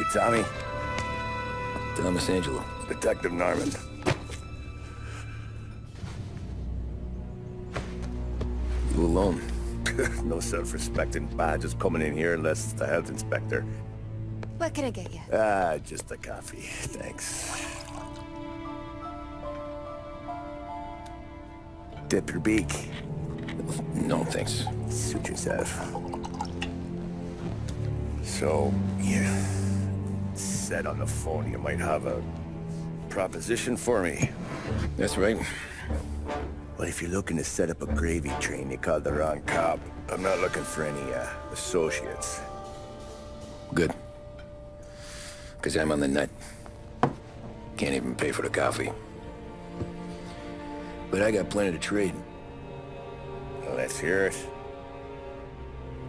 You Tommy? Thomas Angelo. Detective Norman. You alone? No self-respecting badges coming in here unless it's the health inspector. What can I get you? Just a coffee. Thanks. Dip your beak. No, thanks. Suit yourself. So, you said on the phone you might have a proposition for me. That's right. Well, if you're looking to set up a gravy train, you called the wrong cop. I'm not looking for any, associates. Good. Because I'm on the nut. Can't even pay for the coffee. But I got plenty to trade. Well, let's hear it.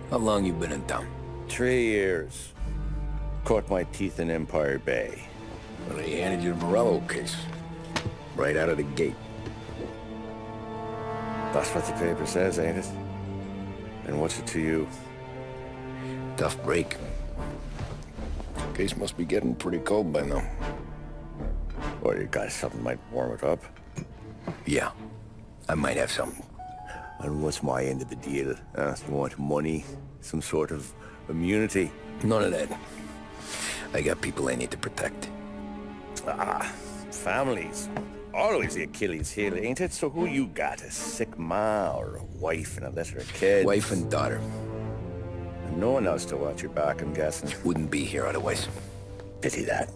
How long you been in town? 3 years. Caught my teeth in Empire Bay. Well, they handed you the Morello case. Right out of the gate. That's what the paper says, ain't it? And what's it to you? Tough break. Case must be getting pretty cold by now. Or you got something might warm it up? Yeah, I might have something. And what's my end of the deal? You want money? Some sort of immunity? None of that. I got people I need to protect. Families. Always the Achilles heel, ain't it? So who you got? A sick ma or a wife and a litter of kids? Wife and daughter. And no one else to watch your back, I'm guessing. Wouldn't be here otherwise. Pity that.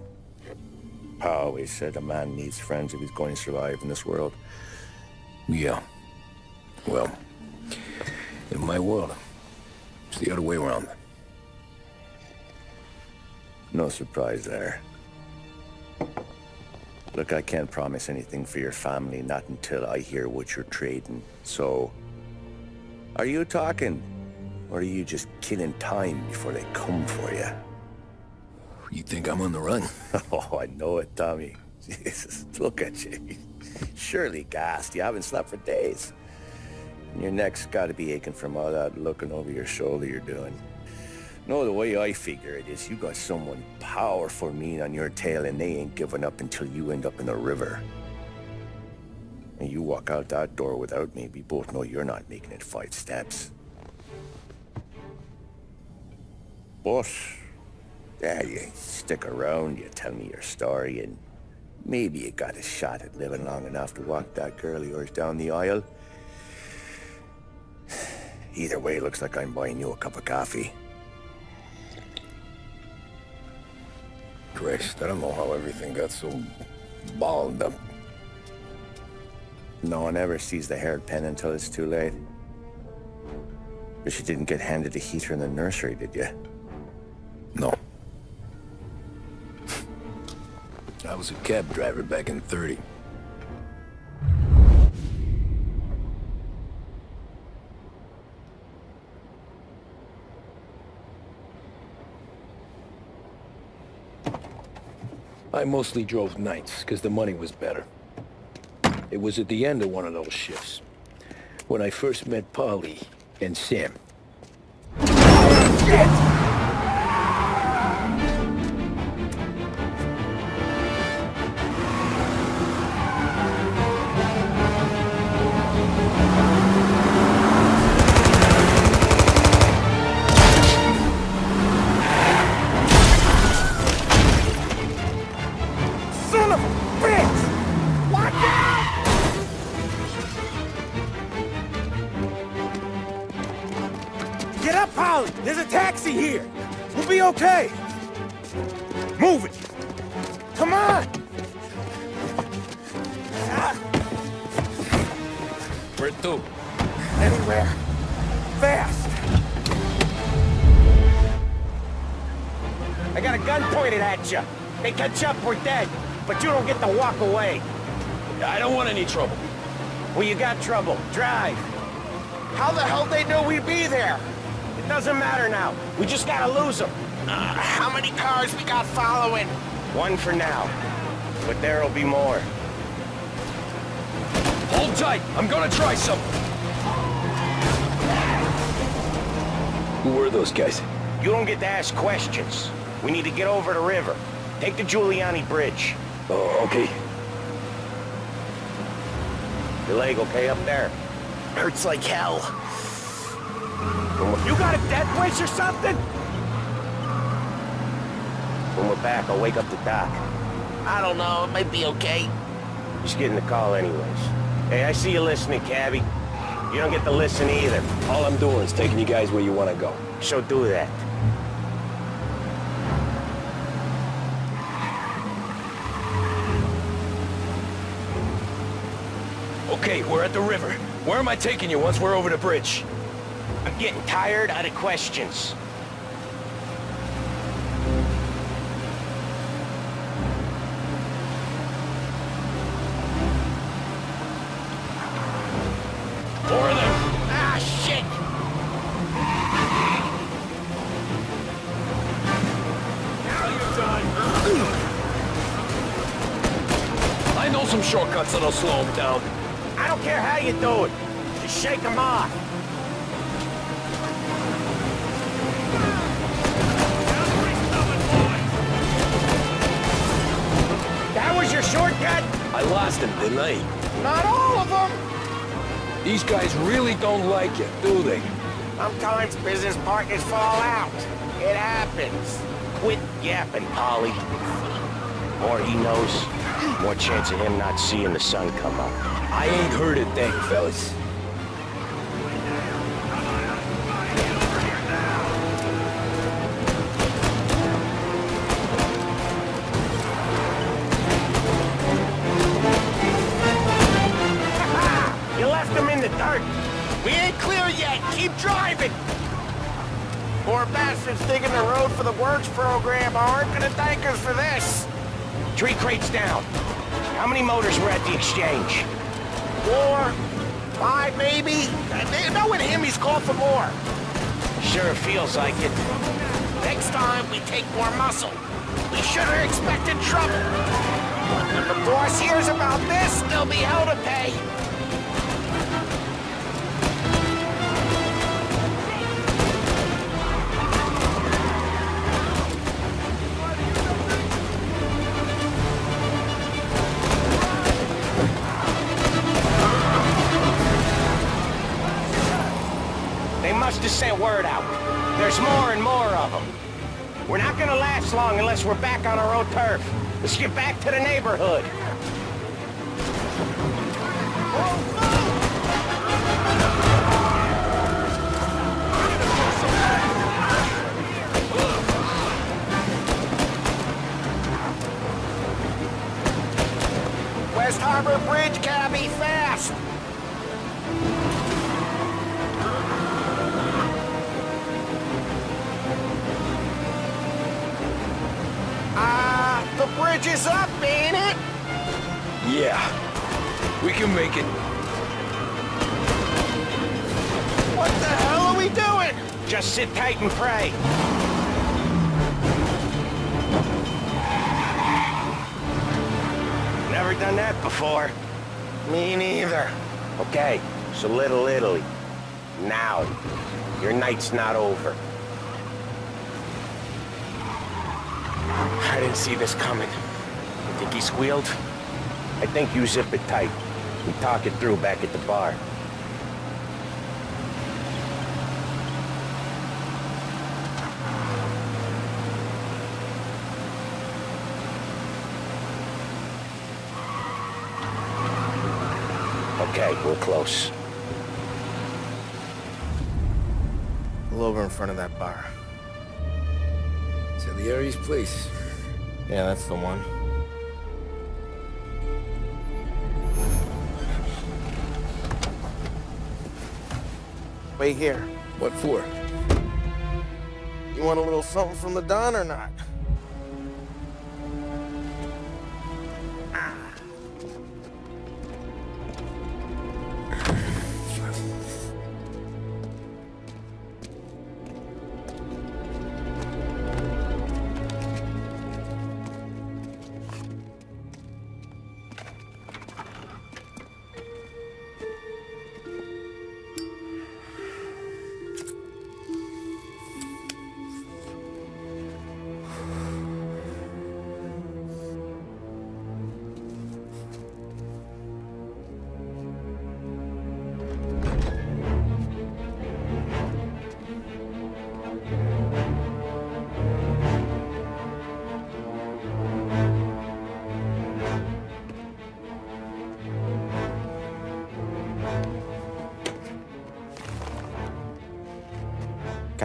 Pa always said a man needs friends if he's going to survive in this world. Yeah. Well, in my world, it's the other way around. No surprise there. Look, I can't promise anything for your family, not until I hear what you're trading. So, are you talking? Or are you just killing time before they come for you? You think I'm on the run? Oh, I know it, Tommy. Jesus, look at you. Surely gassed. You haven't slept for days. And your neck's got to be aching from all that looking over your shoulder you're doing. No, the way I figure it is you got someone powerful mean on your tail and they ain't giving up until you end up in the river. And you walk out that door without me, we both know you're not making it 5 steps. But, yeah, you stick around, you tell me your story, and maybe you got a shot at living long enough to walk that girl of yours down the aisle. Either way, looks like I'm buying you a cup of coffee. Christ, I don't know how everything got so balled up. No one ever sees the hairpin until it's too late. But you didn't get handed a heater in the nursery, did you? No. I was a cab driver back in '30. I mostly drove nights, because the money was better. It was at the end of one of those shifts, when I first met Polly and Sam. Shit! Get up, Polly! There's a taxi here! We'll be okay! Move it! Come on! Where to? Anywhere. Fast! I got a gun pointed at you. They catch up, we're dead. But you don't get to walk away. I don't want any trouble. Well, you got trouble. Drive. How the hell they know we'd be there? It doesn't matter now. We just gotta lose them. How many cars we got following? One for now. But there'll be more. Hold tight. I'm gonna try something. Who were those guys? You don't get to ask questions. We need to get over the river. Take the Giuliani Bridge. Oh, okay. Your leg okay up there? Hurts like hell. You got a death wish or something? When we're back, I'll wake up the doc. I don't know, it might be okay. Just getting the call anyways. Hey, I see you listening, cabbie. You don't get to listen either. All I'm doing is taking you guys where you want to go. So do that. Okay, we're at the river. Where am I taking you once we're over the bridge? I'm getting tired of the questions. More of them. Ah, shit! I know some shortcuts that'll slow them down. I don't care how you do it. Just shake them off. That was your shortcut? I lost him, didn't I? Not all of them! These guys really don't like you, do they? Sometimes business partners fall out. It happens. Quit yapping, Polly. More he knows, more chance of him not seeing the sun come up. I ain't heard a thing, fellas. You left him in the dirt. We ain't clear yet. Keep driving. Poor bastards digging the road for the works program aren't gonna thank us for this. 3 crates down. How many motors were at the exchange? 4, 5 maybe. Knowing him, he's called for more. Sure feels like it. Next time, we take more muscle. We should have expected trouble. When the boss hears about this, there'll be hell to pay. They must have sent word out. There's more and more of them. We're not gonna last long unless we're back on our own turf. Let's get back to the neighborhood. West Harbor Bridge, cabbie, fast! The bridge is up, ain't it? Yeah, we can make it. What the hell are we doing? Just sit tight and pray. Never done that before. Me neither. Okay, so Little Italy. Now, your night's not over. I didn't see this coming. You think he squealed? I think you zip it tight. We talk it through back at the bar. Okay, we're close. Pull over in front of that bar. Salieri's place. Yeah, that's the one. Wait here. What for? You want a little something from the Don or not?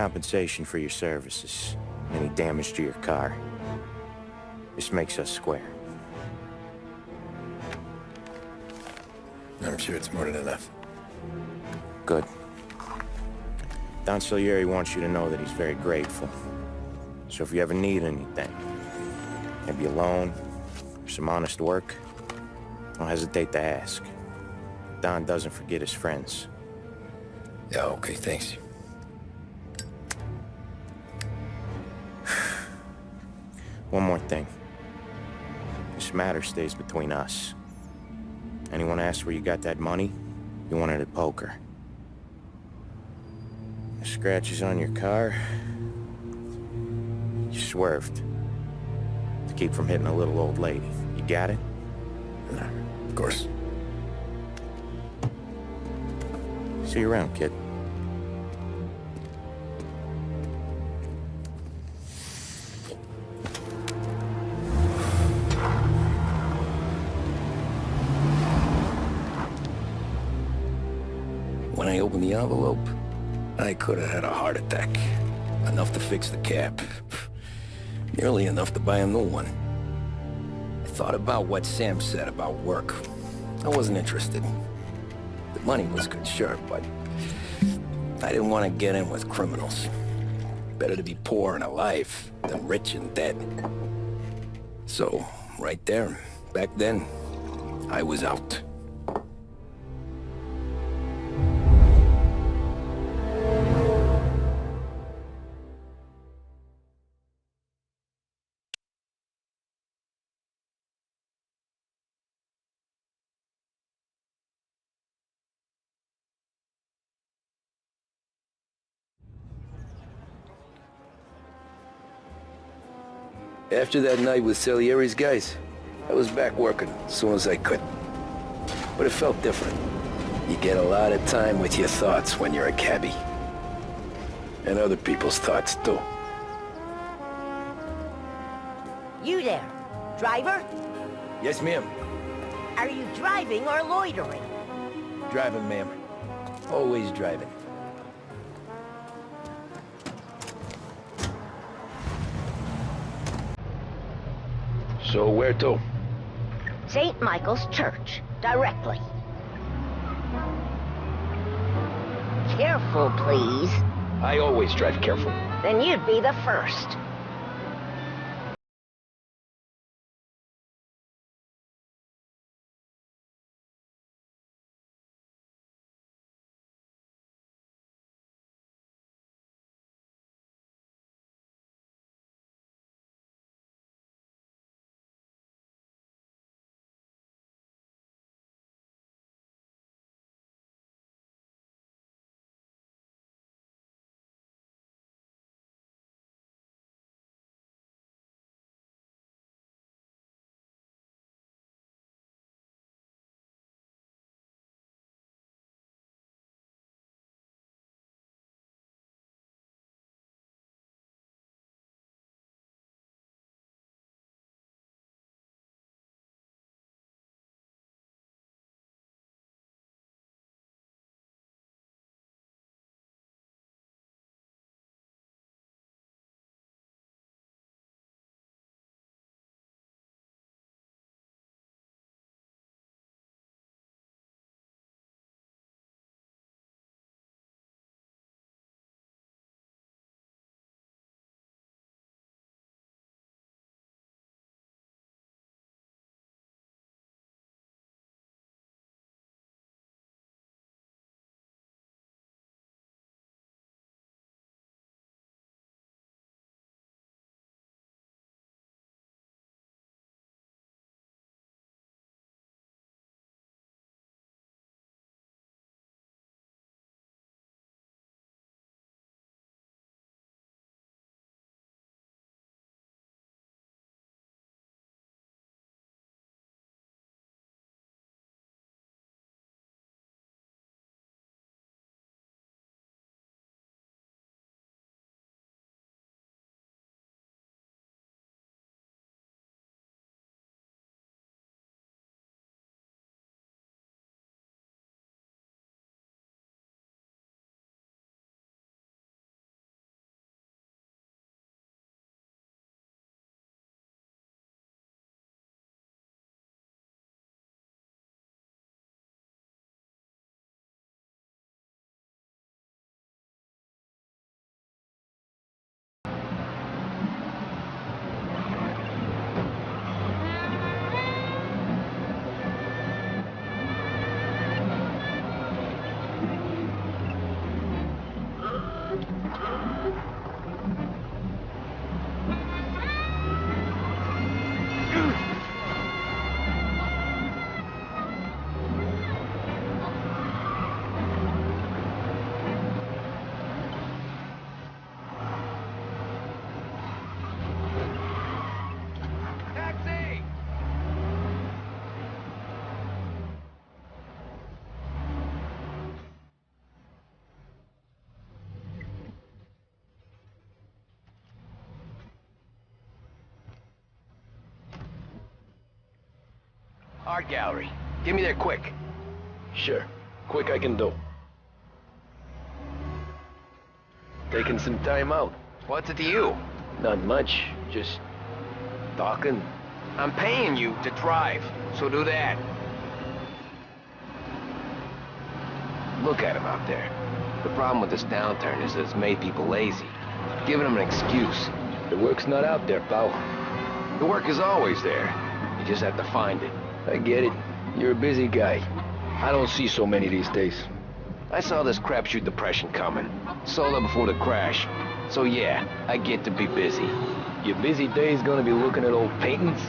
compensation for your services, any damage to your car. This makes us square. I'm sure it's more than enough. Good. Don Salieri wants you to know that he's very grateful. So if you ever need anything, maybe a loan, or some honest work, don't hesitate to ask. Don doesn't forget his friends. Yeah, okay, thanks. One more thing. This matter stays between us. Anyone asks where you got that money, you won it at poker. The scratches on your car, you swerved. To keep from hitting a little old lady. You got it? Nah, of course. See you around, kid. When I opened the envelope, I could have had a heart attack. Enough to fix the cap. Nearly enough to buy a new one. I thought about what Sam said about work. I wasn't interested. The money was good, sure, but I didn't want to get in with criminals. Better to be poor and alive than rich and dead. So, right there, back then, I was out. After that night with Salieri's guys, I was back working as soon as I could. But it felt different. You get a lot of time with your thoughts when you're a cabbie. And other people's thoughts, too. You there, driver? Yes, ma'am. Are you driving or loitering? Driving, ma'am. Always driving. So where to? St. Michael's Church, directly. Careful, please. I always drive careful. Then you'd be the first. Art gallery. Get me there quick. Sure. Quick I can do. Taking some time out. What's it to you? Not much. Just talking. I'm paying you to drive, so do that. Look at him out there. The problem with this downturn is that it's made people lazy. Giving them an excuse. The work's not out there, pal. The work is always there. You just have to find it. I get it. You're a busy guy. I don't see so many these days. I saw this crapshoot depression coming. Sold up before the crash. So yeah, I get to be busy. Your busy day's gonna be looking at old paintings?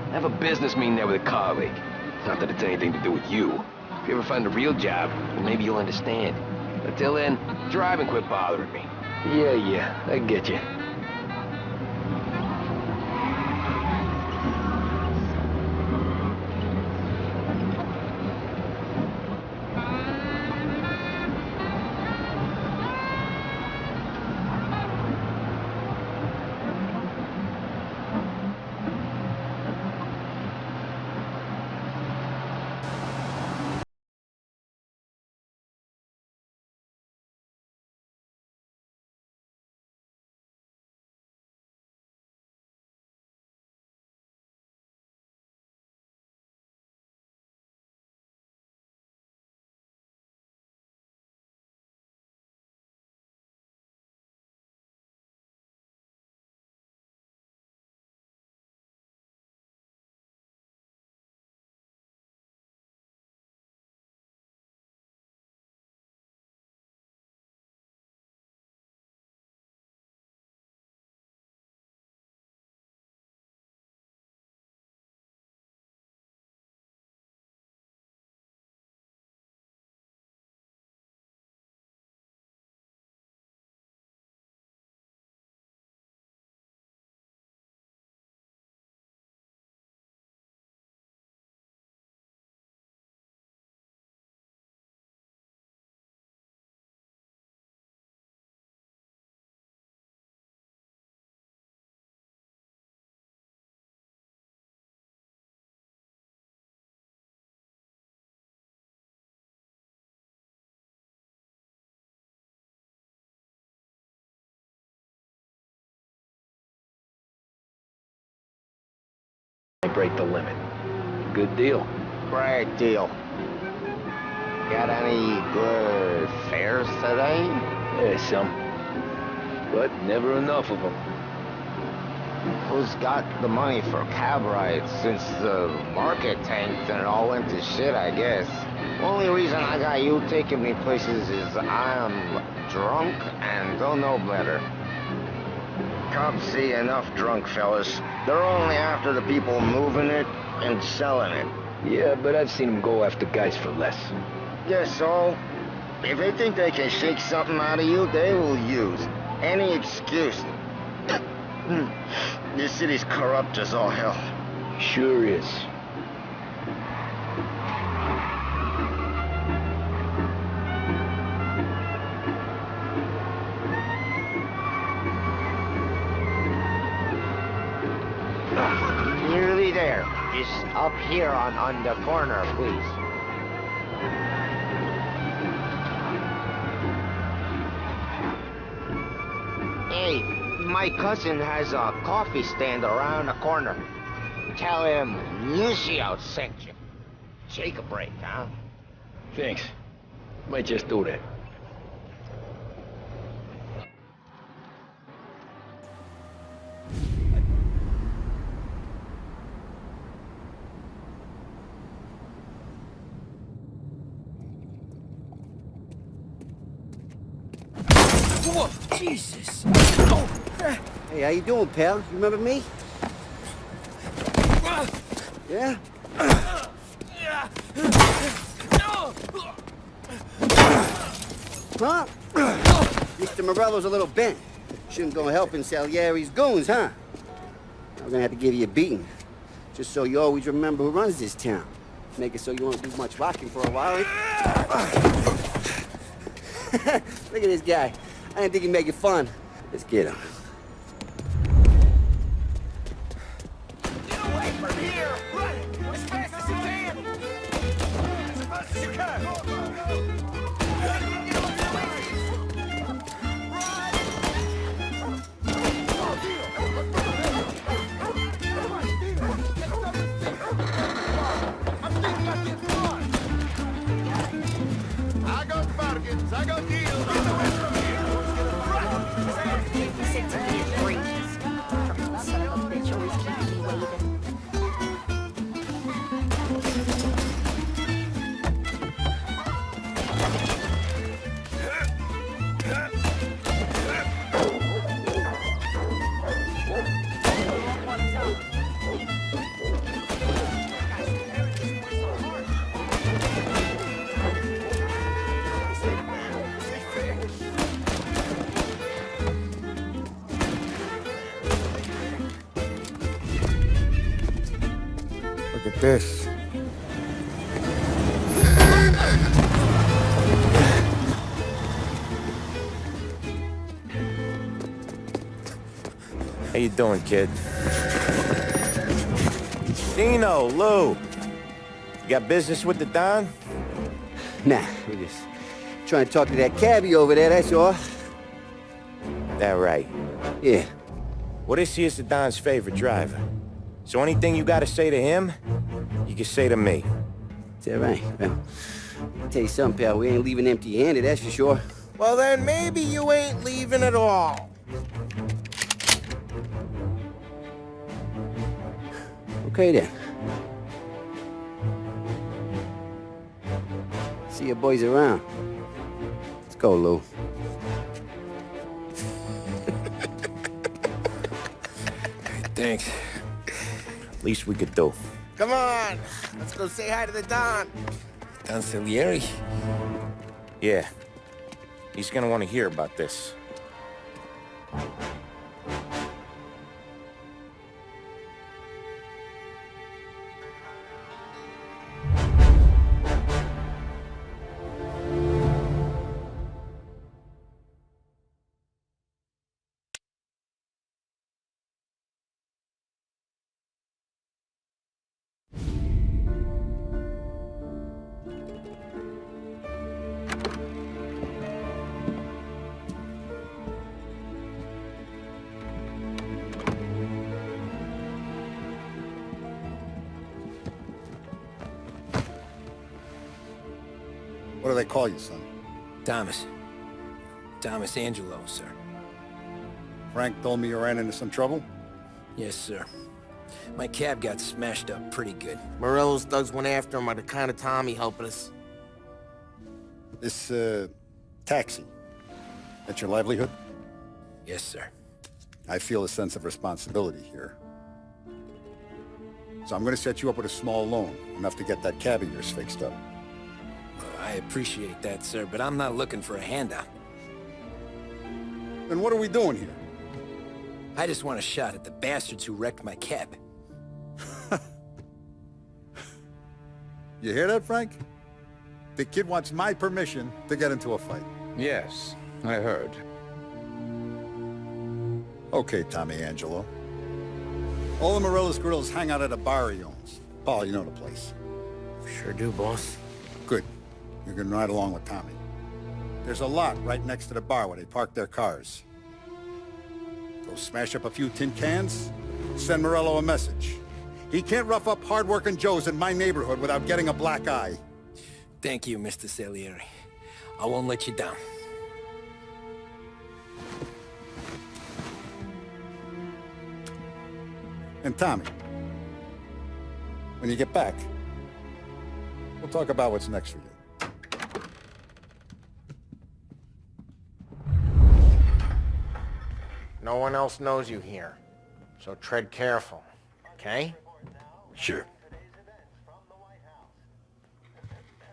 I have a business meeting there with a colleague. Not that it's anything to do with you. If you ever find a real job, then maybe you'll understand. Until then, drive and quit bothering me. Yeah, I get you. Break the limit. Good deal. Great deal. Got any good fares today? Yeah, some. But never enough of them. Who's got the money for cab rides since the market tanked and it all went to shit, I guess? Only reason I got you taking me places is I'm drunk and don't know better. Cops see enough drunk fellas. They're only after the people moving it and selling it. Yeah, but I've seen them go after guys for less. Guess so. If they think they can shake something out of you, they will use any excuse. This city's corrupt as all hell. Sure is. Nearly there. Just up here on the corner, please. Hey, my cousin has a coffee stand around the corner. Tell him Lucio sent you. Take a break, huh? Thanks. Might just do that. Whoa, Jesus! Oh. Hey, how you doing, pal? You remember me? Yeah? Huh? Mr. Morello's a little bent. Shouldn't go helping Salieri's goons, huh? I'm gonna have to give you a beating. Just so you always remember who runs this town. Make it so you won't do much rocking for a while. Look at this guy. I didn't think he'd make it fun. Let's get him. Get away from here! Run! As fast as you can! Look at this. How you doing, kid? Dino, Lou. You got business with the Don? Nah, we're just trying to talk to that cabbie over there, that's all. That right. Yeah. Well, this here's the Don's favorite driver. So anything you gotta say to him, you can say to me. Is that right? Well, I'll tell you something, pal. We ain't leaving empty-handed, that's for sure. Well, then maybe you ain't leaving at all. Okay, then. See your boys around. Let's go, Lou. Thanks. Least we could do. Come on, let's go say hi to the Don. Don Salieri? Yeah. He's gonna want to hear about this. What do they call you, son? Thomas. Thomas Angelo, sir. Frank told me you ran into some trouble? Yes, sir. My cab got smashed up pretty good. Morello's thugs went after him on account of Tommy helping us. This, taxi. That's your livelihood? Yes, sir. I feel a sense of responsibility here. So I'm gonna set you up with a small loan, enough to get that cab of yours fixed up. I appreciate that, sir, but I'm not looking for a handout. Then what are we doing here? I just want a shot at the bastards who wrecked my cab. You hear that, Frank? The kid wants my permission to get into a fight. Yes, I heard. Okay, Tommy Angelo. All the Morello's girls hang out at a bar he owns. Paul, you know the place. Sure do, boss. Good. You can ride along with Tommy. There's a lot right next to the bar where they park their cars. Go smash up a few tin cans, send Morello a message. He can't rough up hard-working Joes in my neighborhood without getting a black eye. Thank you, Mr. Salieri. I won't let you down. And Tommy, when you get back, we'll talk about what's next for you. No one else knows you here, so tread careful, okay? Sure.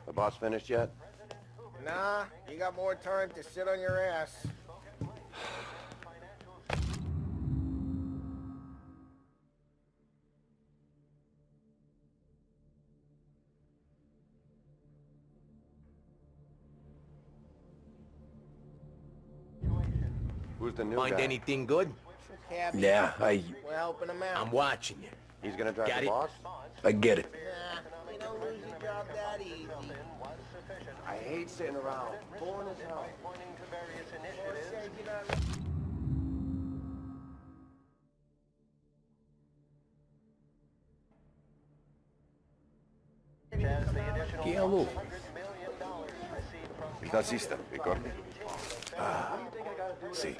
The boss finished yet? Nah, you got more time to sit on your ass. Who's the new Find guy? anything good? Yeah, We're helping him out. I'm watching you. He's gonna drive Got the it. boss? I get it. You don't lose your job that easy. I hate sitting around. Boring as hell. Chi è lui? Il tassista, ricordi? Ah, sì,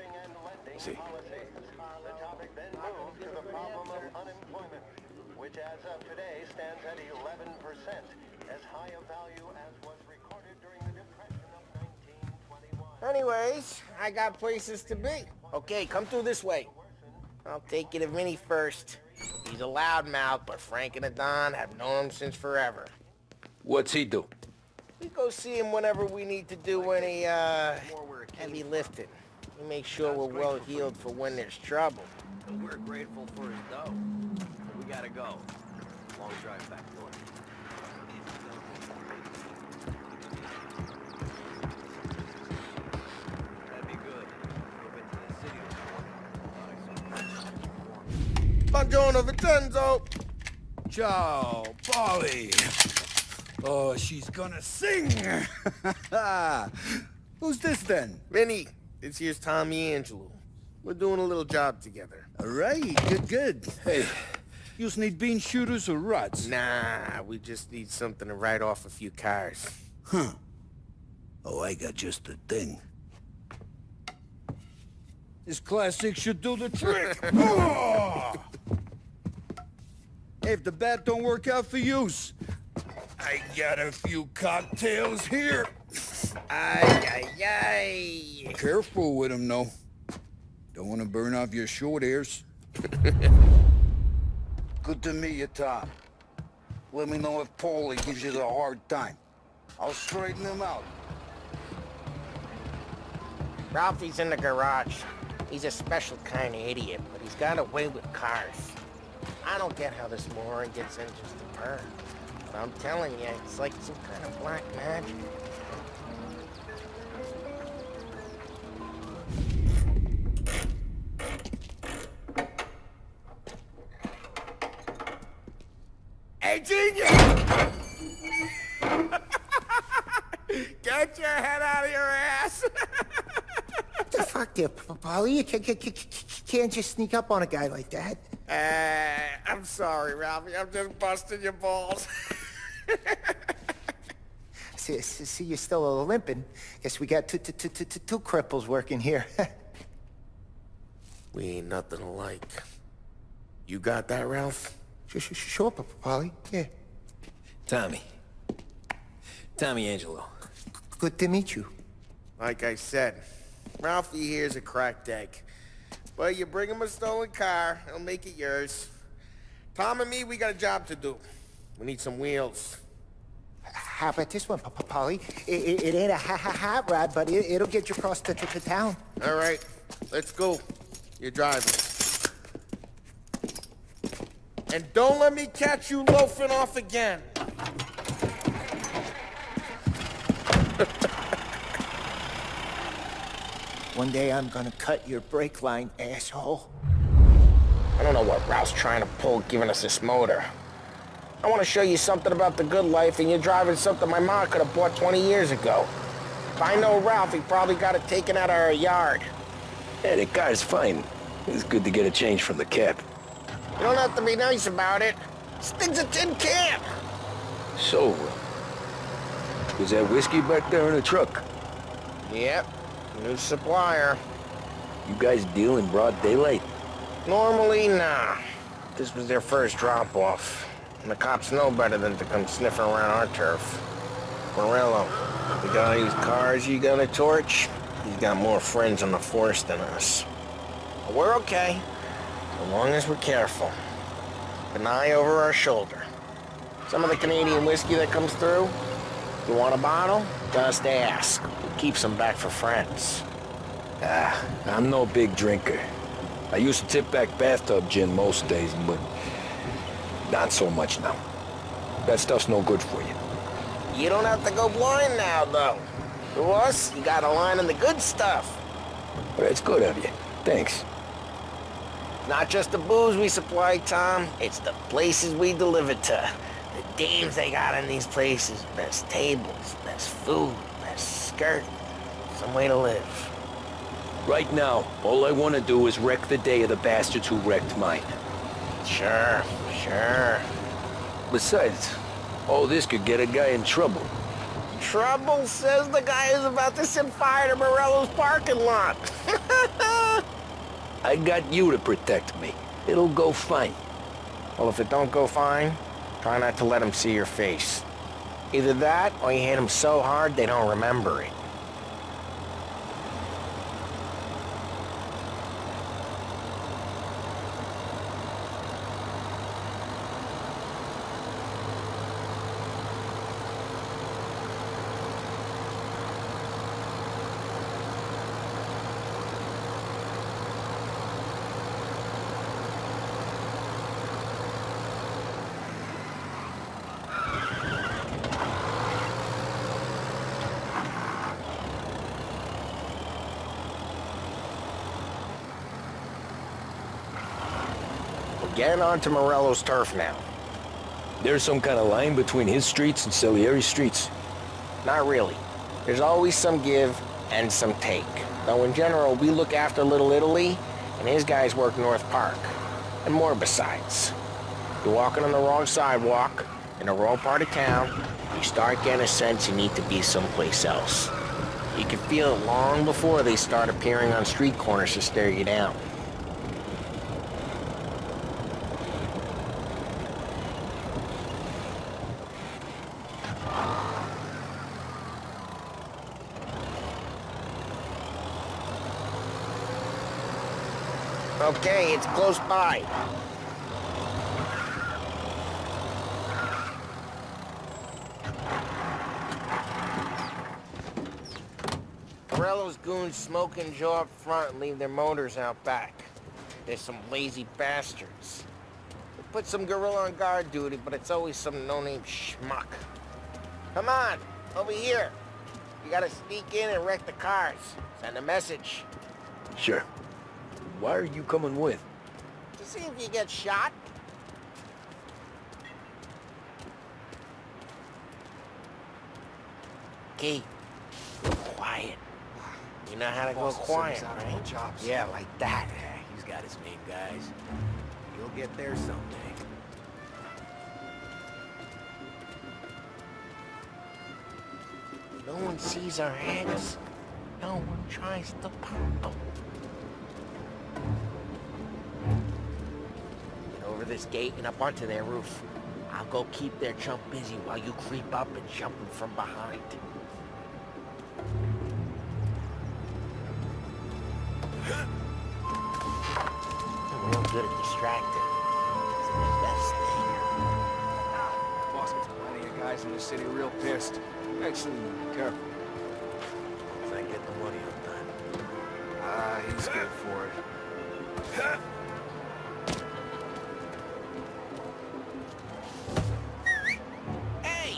sì. Which as of today stands at 11%, as high a value as was recorded during the Depression of 1921. Anyways, I got places to be. Okay, come through this way. I'll take you to Vinny first. He's a loudmouth, but Frank and the Don have known him since forever. What's he do? We go see him whenever we need to do any, heavy lifting. We make sure we're well heeled for when there's trouble. We're grateful for his dough. We gotta go. Long drive back north. That'd be good. We've been to the city before. Buongiorno, Vincenzo. Ciao, Polly. Oh, she's gonna sing. Who's this then? Vinny, this here's Tommy Angelo. We're doing a little job together. All right, good. Hey, you need bean shooters or rods? Nah, we just need something to write off a few cars. Huh. Oh, I got just the thing. This classic should do the trick. Oh! If the bat don't work out for use, I got a few cocktails here. Ay, ay, ay. Careful with them, though. Don't want to burn off your short hairs. Good to meet you, Tom. Let me know if Paulie gives you the hard time. I'll straighten him out. Ralphie's in the garage. He's a special kind of idiot, but he's got a way with cars. I don't get how this moron gets in just to burn. But I'm telling you, it's like some kind of black magic. Hey, genius! Get your head out of your ass! What the fuck there, Polly? You can't just sneak up on a guy like that. I'm sorry, Ralphie. I'm just busting your balls. See, you're still limping. Guess we got two cripples working here. We ain't nothing alike. You got that, Ralph? Sure, Polly. Yeah. Tommy Angelo. Good to meet you. Like I said, Ralphie here's a cracked egg. But you bring him a stolen car, he'll make it yours. Tom and me, we got a job to do. We need some wheels. How about this one, Polly? It ain't a hot rod, but it'll get you across to town. All right, let's go. You're driving. And don't let me catch you loafing off again. One day I'm gonna cut your brake line, asshole. I don't know what Ralph's trying to pull giving us this motor. I want to show you something about the good life, and you're driving something my mom could have bought 20 years ago. If I know Ralph, he probably got it taken out of our yard. Yeah, the car's fine. It's good to get a change from the cap. You don't have to be nice about it. This thing's a tin can. So, was that whiskey back there in the truck? Yep, new supplier. You guys deal in broad daylight? Normally, nah. This was their first drop-off. And the cops know better than to come sniffing around our turf. Morello, the guy whose cars you gonna torch, he's got more friends on the force than us. But we're okay, as long as we're careful. An eye over our shoulder. Some of the Canadian whiskey that comes through, you want a bottle? Just ask. We keep some back for friends. I'm no big drinker. I used to tip back bathtub gin most days, but not so much now. That stuff's no good for you. You don't have to go blind now, though. To us, you got a line on the good stuff. Well, that's good of you. Thanks. Not just the booze we supply, Tom. It's the places we deliver to. The dames they got in these places. Best tables, best food, best skirt. Some way to live. Right now, all I want to do is wreck the day of the bastards who wrecked mine. Sure. Besides, all this could get a guy in trouble. Trouble, says the guy who's about to set fire to Morello's parking lot. I got you to protect me. It'll go fine. Well, if it don't go fine, try not to let him see your face. Either that, or you hit him so hard they don't remember it. We're getting onto Morello's turf now. There's some kind of line between his streets and Salieri's streets. Not really. There's always some give and some take. Though in general, we look after Little Italy, and his guys work North Park. And more besides. You're walking on the wrong sidewalk, in the wrong part of town, you start getting a sense you need to be someplace else. You can feel it long before they start appearing on street corners to stare you down. Okay, it's close by. Morello's goons smoke and Joe up front and leave their motors out back. They're some lazy bastards. They put some gorilla on guard duty, but it's always some no-name schmuck. Come on, over here. You gotta sneak in and wreck the cars. Send a message. Sure. Why are you coming with? To see if you get shot. Key, quiet. You know how to go quiet, right? Yeah, like that. Yeah, he's got his name, guys. You'll get there someday. No one sees our heads. No one tries to pop them. Get over this gate and up onto their roof. I'll go keep their chump busy while you creep up and jump him from behind. I'm real good at distracting. It's the best thing. Boss gets plenty of guys in the city real pissed. Actually, careful. As I get the money on time. Ah, he's good for it. Hey!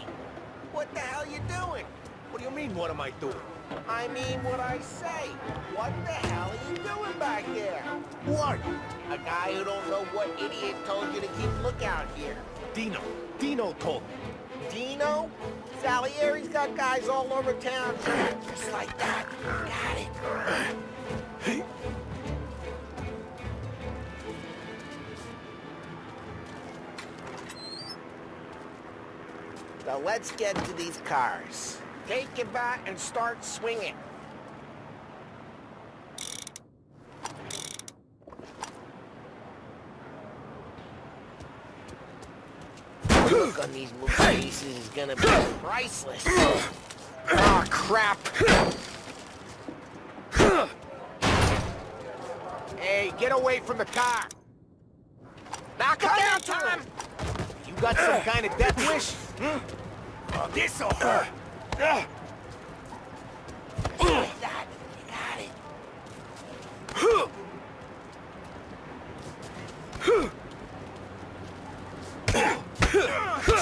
What the hell you doing? What do you mean, what am I doing? I mean what I say. What the hell are you doing back there? What? A guy who don't know what idiot told you to keep lookout here. Dino. Dino told me. Dino? Salieri's got guys all over town, just like that. Got it. So let's get to these cars. Take your bat and start swinging. The look on these movie faces is gonna be priceless. Oh, crap. Hey, get away from the car. Knock it down, Tom! You got some kind of death wish? This'll hurt. Like that. You got it.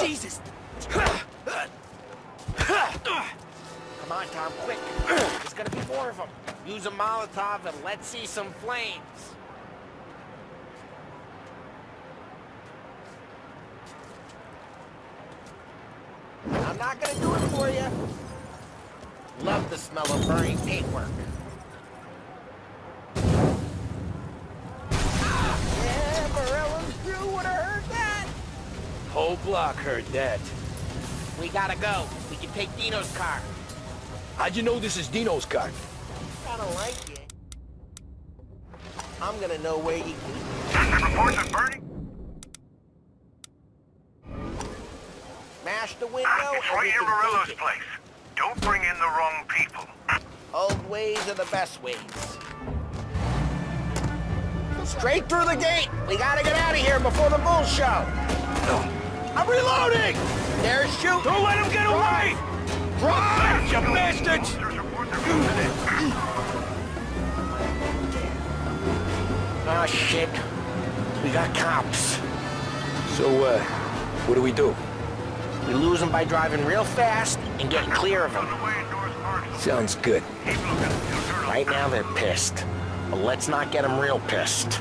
Jesus! Come on, Tom, quick. There's gonna be more of them. Use a Molotov and let's see some flames. I'm not gonna do it for you. Love the smell of burning paintwork. Yeah, Morello's crew would have heard that. Whole block heard that. We gotta go. We can take Dino's car. How'd you know this is Dino's car? I don't like it. I'm gonna know where you keep it. Reports of burning? Smash the window It's and right we near can Morello's take it. place. Don't bring in the wrong people. Old ways are the best ways. Straight through the gate! We gotta get out of here before the bull show! I'm reloading! They're shooting! Don't let him get away! Drive! You bastards! Officers report they're moving in. Oh, shit. We got cops. So, what do we do? We lose them by driving real fast and getting clear of them. Away in North Park. Sounds good. Keep looking. You'll turn Right now they're pissed. But let's not get them real pissed.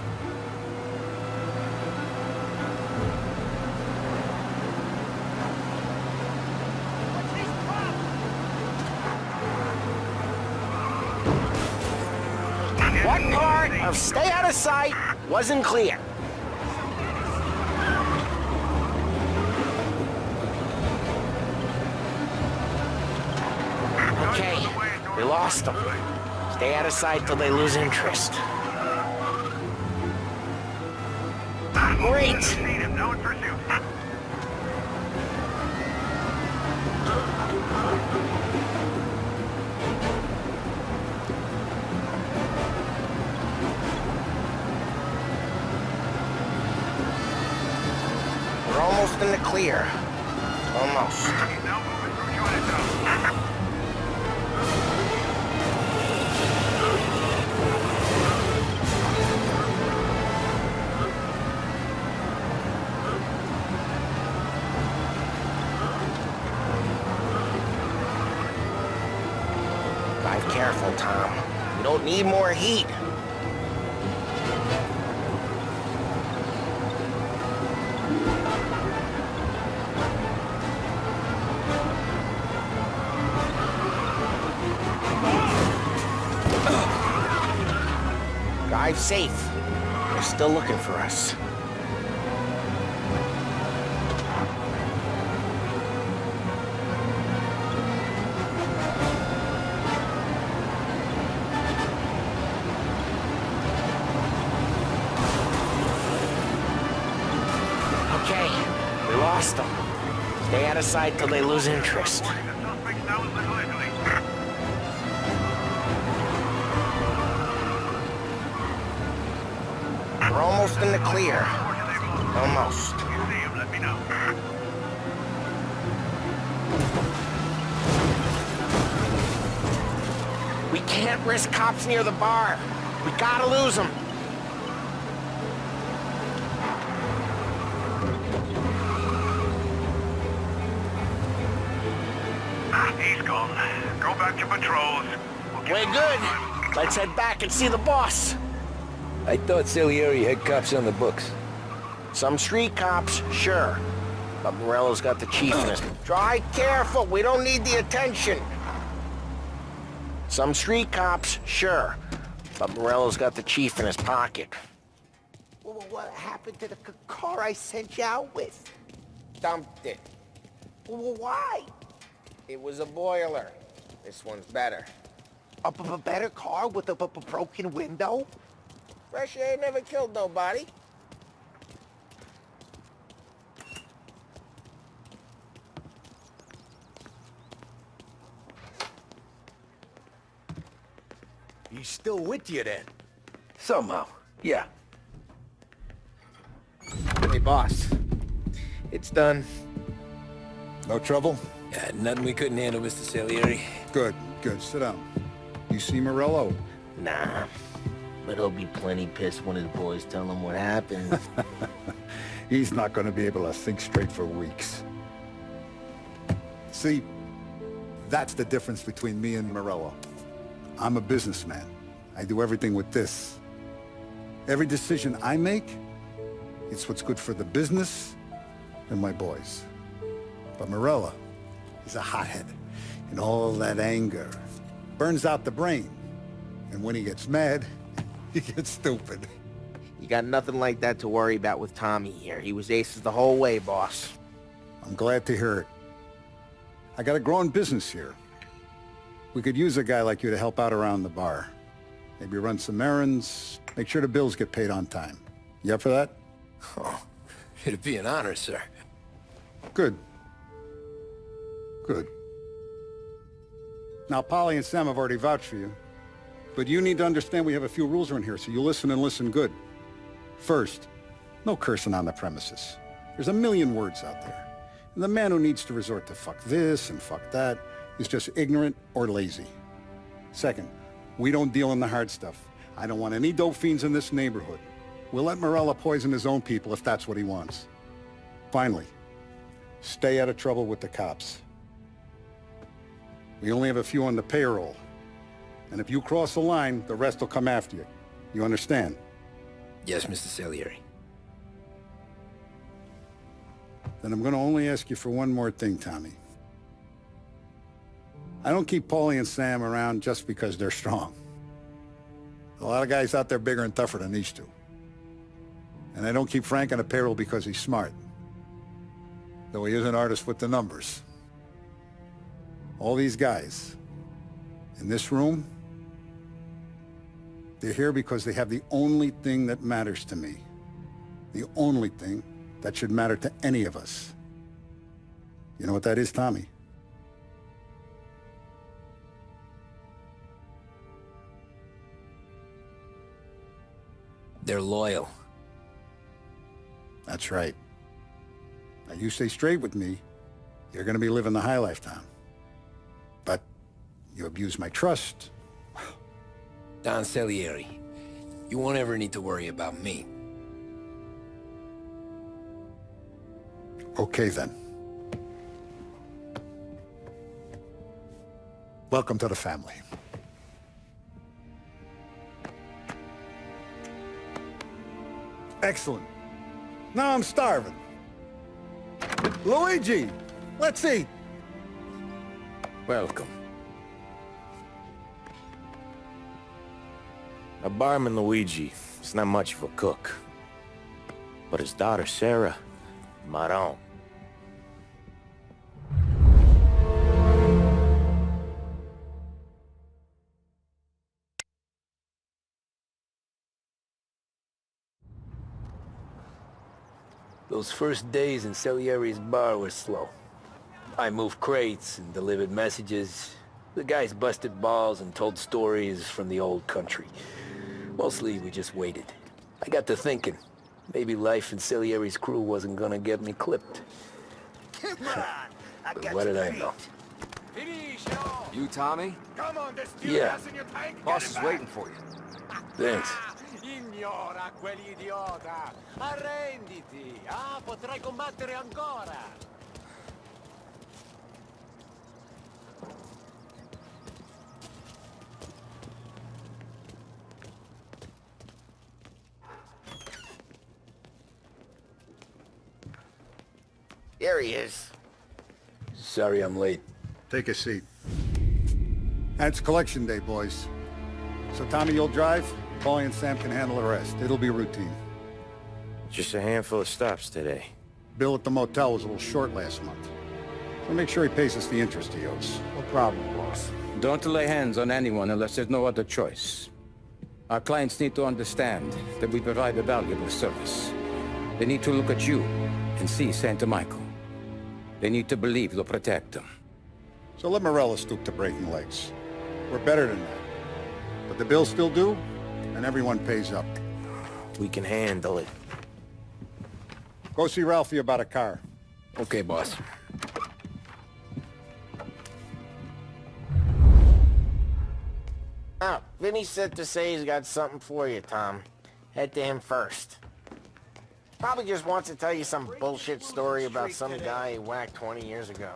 Now stay out of sight. Wasn't clear. Okay, we lost them. Stay out of sight till they lose interest. Great! We're almost in the clear. Almost. Drive careful, Tom. We don't need more heat. Drive safe. They're still looking for us. Okay, we lost them. Stay out of sight till they lose interest. We're almost in the clear. Almost. We can't risk cops near the bar. We gotta lose them. He's gone. Go back to patrols. We're good. Let's head back and see the boss. I thought Salieri had cops on the books. Some street cops, sure. But Morello's got the chief in his... Drive careful, we don't need the attention. Some street cops, sure. But Morello's got the chief in his pocket. Well, what happened to the car I sent you out with? Dumped it. Well, why? It was a boiler. This one's better. A better car with a broken window? Fresh air never killed nobody. He's still with you then? Somehow, yeah. Hey, boss. It's done. No trouble? Yeah, nothing we couldn't handle, Mr. Salieri. Good, good. Sit down. You see Morello? Nah. But he'll be plenty pissed when his boys tell him what happened. He's not going to be able to think straight for weeks. See, that's the difference between me and Morello. I'm a businessman. I do everything with this. Every decision I make, it's what's good for the business and my boys. But Morello is a hothead, and all that anger burns out the brain. And when he gets mad, he gets stupid. You got nothing like that to worry about with Tommy here. He was aces the whole way, boss. I'm glad to hear it. I got a growing business here. We could use a guy like you to help out around the bar. Maybe run some errands, make sure the bills get paid on time. You up for that? Oh, it'd be an honor, sir. Good. Good. Now, Polly and Sam have already vouched for you. But you need to understand we have a few rules around here, so you listen and listen good. First, no cursing on the premises. There's a million words out there. And the man who needs to resort to fuck this and fuck that is just ignorant or lazy. Second, we don't deal in the hard stuff. I don't want any dope fiends in this neighborhood. We'll let Morello poison his own people if that's what he wants. Finally, stay out of trouble with the cops. We only have a few on the payroll. And if you cross the line, the rest will come after you. You understand? Yes, Mr. Salieri. Then I'm going to only ask you for one more thing, Tommy. I don't keep Paulie and Sam around just because they're strong. A lot of guys out there bigger and tougher than these two. And I don't keep Frank on the payroll because he's smart. Though he is an artist with the numbers. All these guys in this room, they're here because they have the only thing that matters to me. The only thing that should matter to any of us. You know what that is, Tommy? They're loyal. That's right. Now you stay straight with me, you're gonna be living the high life, Tom. But you abuse my trust. Don Salieri, you won't ever need to worry about me. Okay, then. Welcome to the family. Excellent. Now I'm starving. Luigi, let's eat. Welcome. A barman Luigi is not much of a cook. But his daughter Sarah, Maron. Those first days in Salieri's bar were slow. I moved crates and delivered messages. The guys busted balls and told stories from the old country. Mostly, we just waited. I got to thinking, maybe life in Salieri's crew wasn't gonna get me clipped. But what did I know? You, Tommy? Yeah. Boss is waiting for you. Thanks. Ignora quell'idiota! Arrenditi! Ah, potrai combattere ancora! Here he is. Sorry I'm late. Take a seat. And it's collection day, boys. So Tommy, you'll drive. Paulie and Sam can handle the rest. It'll be routine. Just a handful of stops today. Bill at the motel was a little short last month. So make sure he pays us the interest he owes. No problem, boss. Don't lay hands on anyone unless there's no other choice. Our clients need to understand that we provide a valuable service. They need to look at you and see Santa Michael. They need to believe you'll protect them. So let Morella stoop to breaking legs. We're better than that. But the bill's still due, and everyone pays up. We can handle it. Go see Ralphie about a car. Okay, boss. Oh, Vinny said to say he's got something for you, Tom. Head to him first. Probably just wants to tell you some bullshit story about some guy he whacked 20 years ago.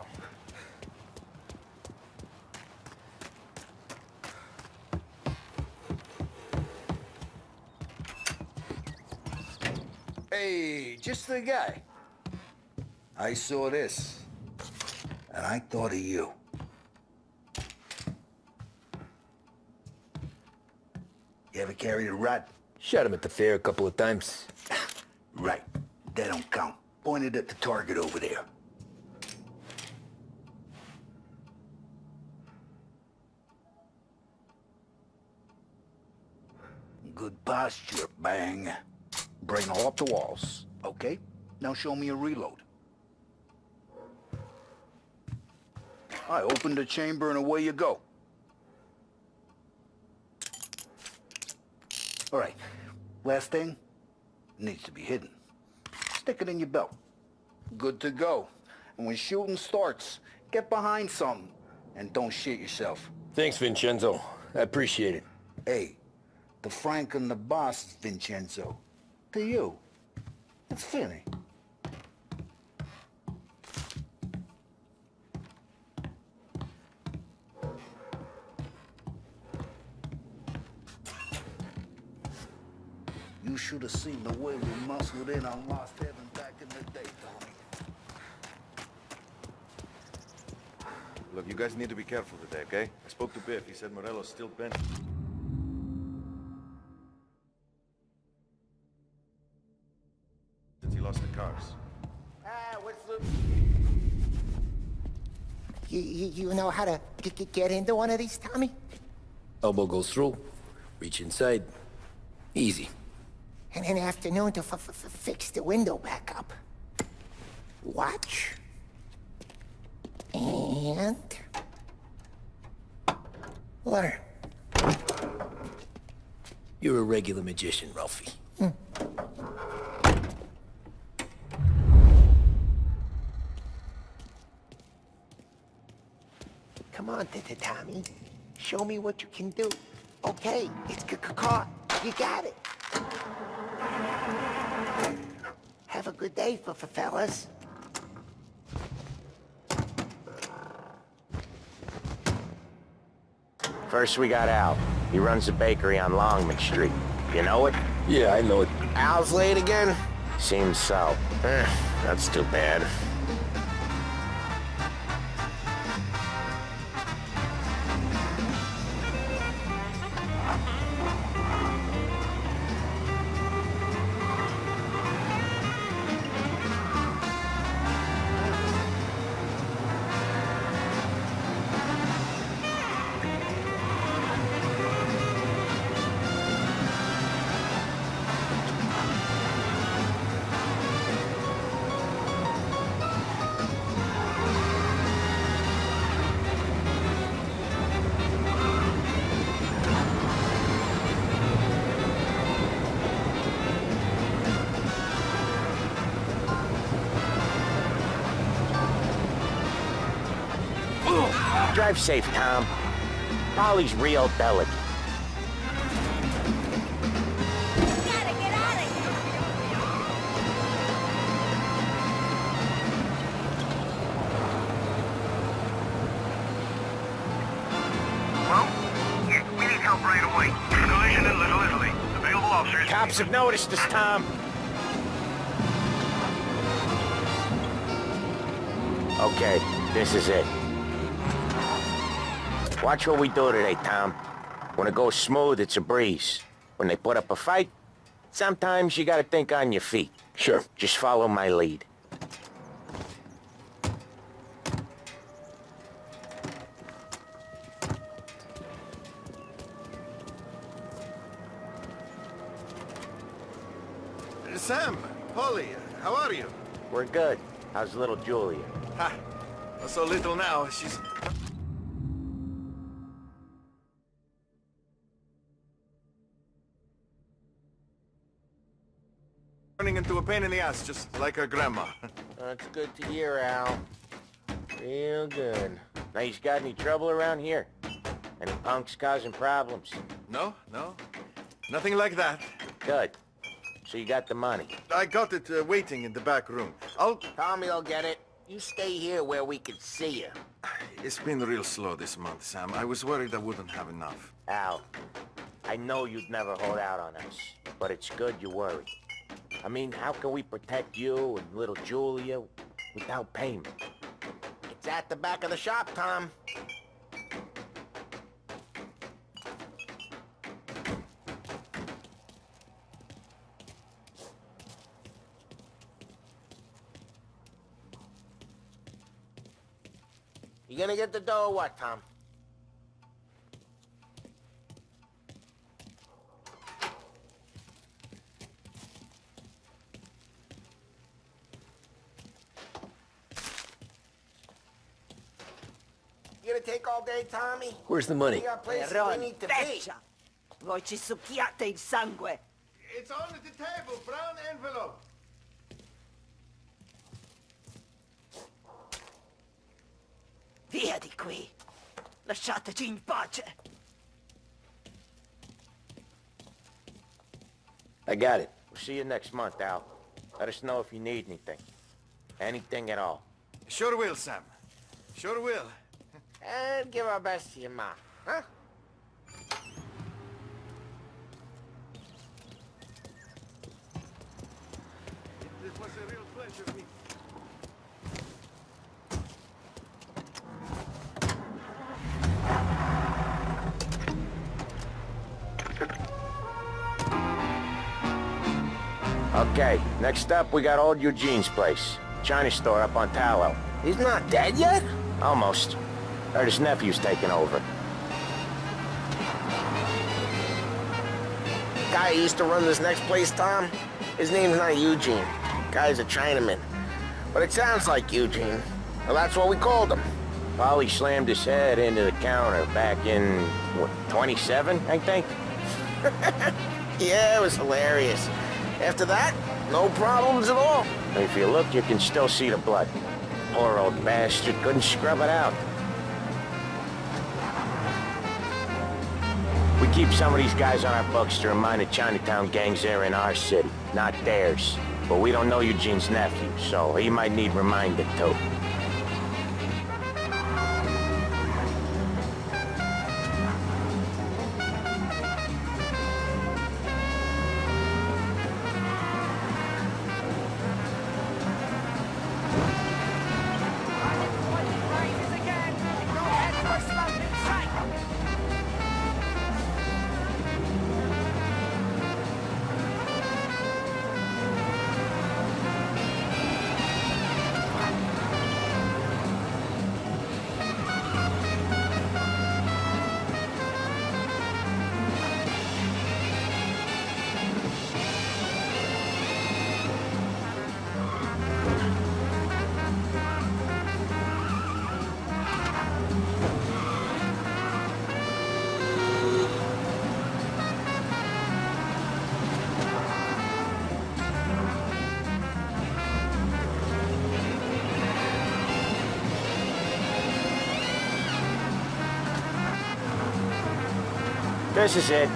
Hey, just the guy. I saw this, and I thought of you. You ever carried a rat? Shot him at the fair a couple of times. Right. That don't count. Pointed at the target over there. Good posture, Bang. Bring off the walls, okay? Now show me a reload. I open the chamber and away you go. All right, last thing, needs to be hidden. Stick it in your belt. Good to go. And when shooting starts, get behind something and don't shit yourself. Thanks, Vincenzo. I appreciate it. Hey, the Frank and the boss, Vincenzo. To you, it's Finny. You should have seen the way we muscled in on Lost Heaven back in the day, Tommy. Look, you guys need to be careful today, okay? I spoke to Biff. He said Morello's still bent. lost the cars. What's the... You know how to get into one of these, Tommy? Elbow goes through, reach inside. Easy. And an afternoon to fix the window back up. Watch. And... learn. You're a regular magician, Ralphie. Come on, Tommy. Show me what you can do. Okay, it's caught. You got it. Have a good day, fellas. First we got Al. He runs a bakery on Longman Street. You know it? Yeah, I know it. Al's late again? Seems so. That's too bad. Drive safe, Tom. Polly's real delicate. Gotta get out of here! Well, we need help right away. Collision in Little Italy. Available officers. Cops have noticed us, Tom. Okay, this is it. Watch what we do today, Tom. When it goes smooth, it's a breeze. When they put up a fight, sometimes you gotta think on your feet. Sure. Just follow my lead. Sam, Polly, how are you? We're good. How's little Julia? Ha! So little now, she's... turning into a pain in the ass, just like her grandma. That's good to hear, Al. Real good. Now, you got any trouble around here? Any punks causing problems? No, nothing like that. Good. So you got the money? I got it waiting in the back room. Tommy'll get it. You stay here where we can see you. It's been real slow this month, Sam. I was worried I wouldn't have enough. Al, I know you'd never hold out on us, but it's good you worry. I mean, how can we protect you and little Julia without payment? It's at the back of the shop, Tom. You gonna get the dough or what, Tom? You gonna take all day, Tommy? Where's the money? We got places we need to be. Voi ci succhiate il sangue. It's on the table, brown envelope. Via di qui. Lasciateci in pace. I got it. We'll see you next month, Al. Let us know if you need anything. Anything at all. Sure will, Sam. Sure will. And give our best to your ma, huh? This was a real pleasure meeting. I'll Okay, next up, we got old Eugene's place. China store up on Tallow. He's not dead yet? Almost. Heard his nephew's taking over. Guy who used to run this next place, Tom? His name's not Eugene. Guy's a Chinaman. But it sounds like Eugene. Well, that's what we called him. Polly slammed his head into the counter back in, what, 27, I think? Yeah, it was hilarious. After that, no problems at all. If you look, you can still see the blood. Poor old bastard couldn't scrub it out. We keep some of these guys on our books to remind the Chinatown gangs they're in our city, not theirs. But we don't know Eugene's nephew, so he might need reminded too. This is it.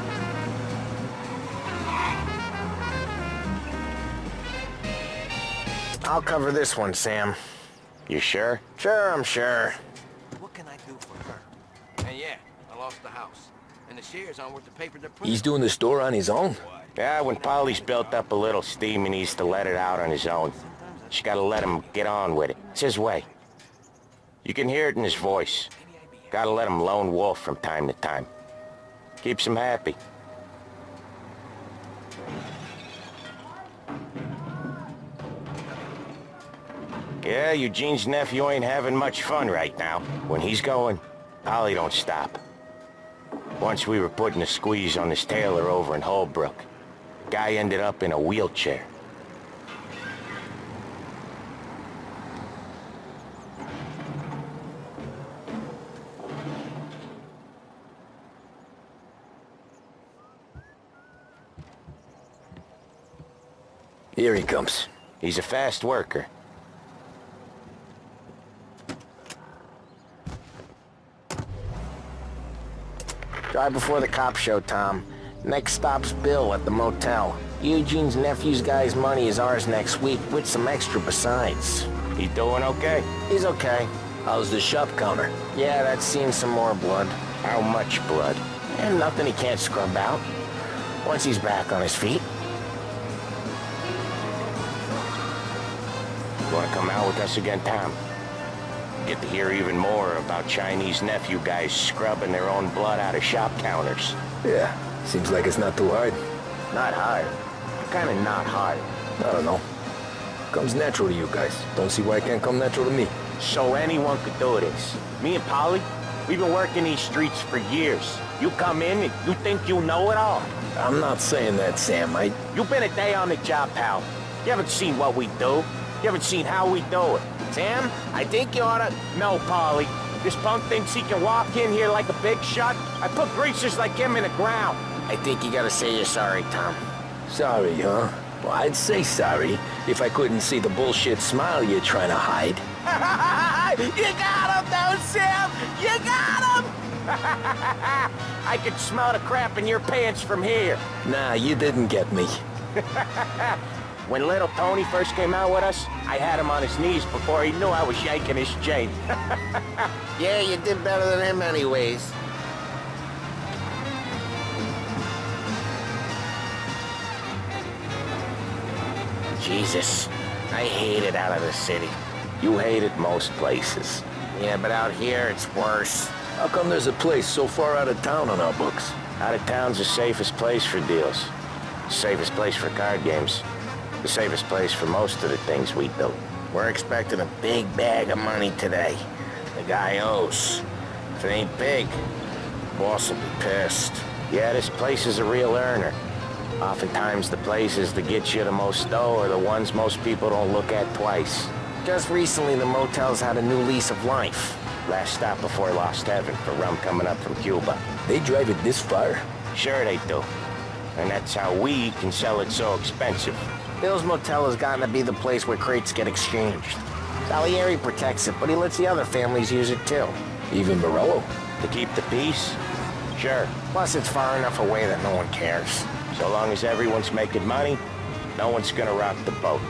I'll cover this one, Sam. You sure? Sure, I'm sure. What can I do for her? And yeah, I lost the house. And the shares aren't worth the paper they're printing. He's doing the store on his own? Yeah, when Polly's built up a little steam, he needs to let it out on his own. She gotta let him get on with it. It's his way. You can hear it in his voice. Gotta let him lone wolf from time to time. Keeps him happy. Yeah, Eugene's nephew ain't having much fun right now. When he's going, Polly don't stop. Once we were putting a squeeze on this tailor over in Holbrook. Guy ended up in a wheelchair. Here he comes. He's a fast worker. Drive before the cops show, Tom. Next stop's Bill at the motel. Eugene's nephew's guy's money is ours next week, with some extra besides. He doing okay? He's okay. How's the shop counter? Yeah, that's seen some more blood. How much blood? And nothing he can't scrub out. Once he's back on his feet. You wanna come out with us again, Tom? Get to hear even more about Chinese nephew guys scrubbing their own blood out of shop counters. Yeah, seems like it's not too hard. Not hard. Kinda not hard. I don't know. Comes natural to you guys. Don't see why it can't come natural to me. So anyone could do this. Me and Polly, we've been working these streets for years. You come in and you think you know it all. I'm not saying that, Sam. You've been a day on the job, pal. You haven't seen what we do. You haven't seen how we do it. Sam, I think you oughta... No, Polly. This punk thinks he can walk in here like a big shot. I put greasers like him in the ground. I think you gotta say you're sorry, Tom. Sorry, huh? Well, I'd say sorry if I couldn't see the bullshit smile you're trying to hide. You got him, though, Sam! You got him! I could smell the crap in your pants from here. Nah, you didn't get me. When little Tony first came out with us, I had him on his knees before he knew I was yanking his chain. Yeah, you did better than him anyways. Jesus, I hate it out of the city. You hate it most places. Yeah, but out here, it's worse. How come there's a place so far out of town on our books? Out of town's the safest place for deals. Safest place for card games. The safest place for most of the things we built. We're expecting a big bag of money today. The guy owes. If it ain't big, boss will be pissed. Yeah, this place is a real earner. Oftentimes the places that get you the most dough are the ones most people don't look at twice. Just recently the motel's had a new lease of life. Last stop before Lost Heaven for rum coming up from Cuba. They drive it this far? Sure they do. And that's how we can sell it so expensive. Bill's Motel has gotten to be the place where crates get exchanged. Salieri protects it, but he lets the other families use it too. Even Morello? To keep the peace? Sure. Plus it's far enough away that no one cares. So long as everyone's making money, no one's gonna rock the boat.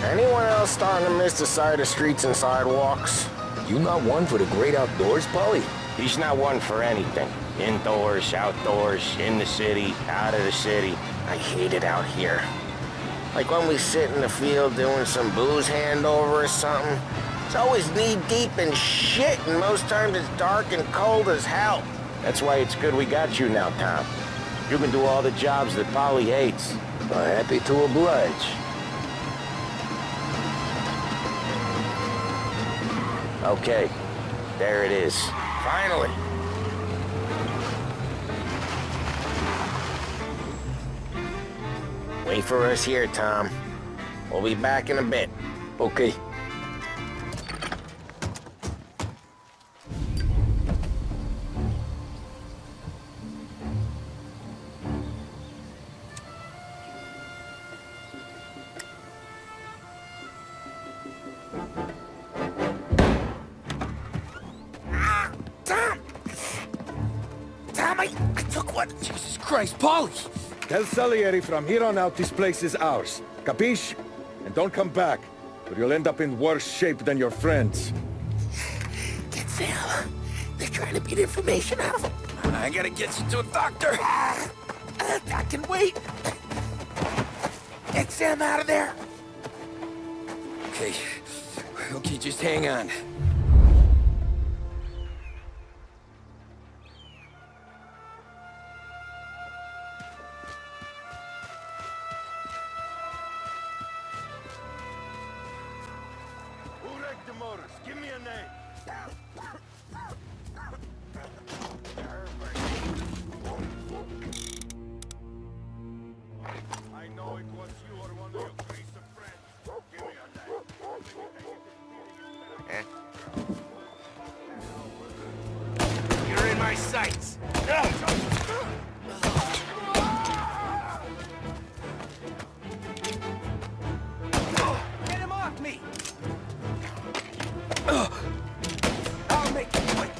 Anyone else starting to miss the side of streets and sidewalks? You not one for the great outdoors, Polly? He's not one for anything. Indoors, outdoors, in the city, out of the city. I hate it out here. Like when we sit in the field doing some booze handover or something. It's always knee-deep in shit, and most times it's dark and cold as hell. That's why it's good we got you now, Tom. You can do all the jobs that Polly hates. Well, happy to oblige. Okay, there it is. Finally. Wait for us here, Tom. We'll be back in a bit. Okay. I took one. Jesus Christ, Polly! Tell Salieri from here on out this place is ours. Capiche? And don't come back, or you'll end up in worse shape than your friends. Get Sam. They're trying to beat information out of him. I gotta get you to a doctor. I can wait. Get Sam out of there. Okay. Okay, just hang on. Who wrecked the motors? Give me a name. I know it was you or one of your greaser friends. Give me a name. You're in my sights. Get him off me! I'll make it quick.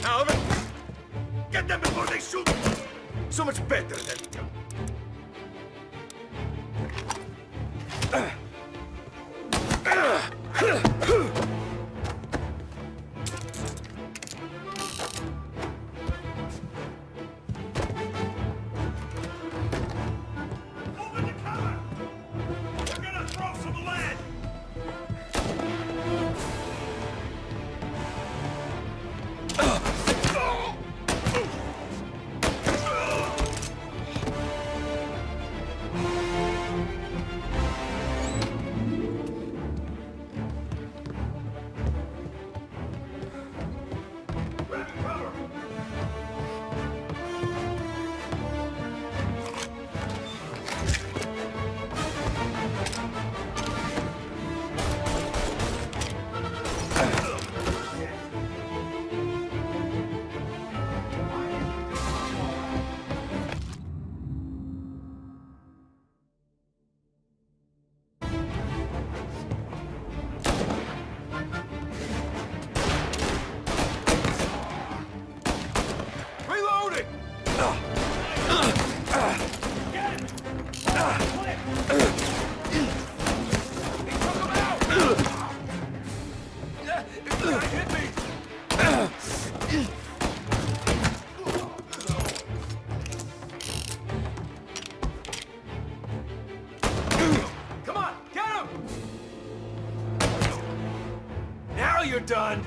Alvin! Get them before they shoot! So much better than you. Open the cover! We're gonna throw some lead! Now you're done!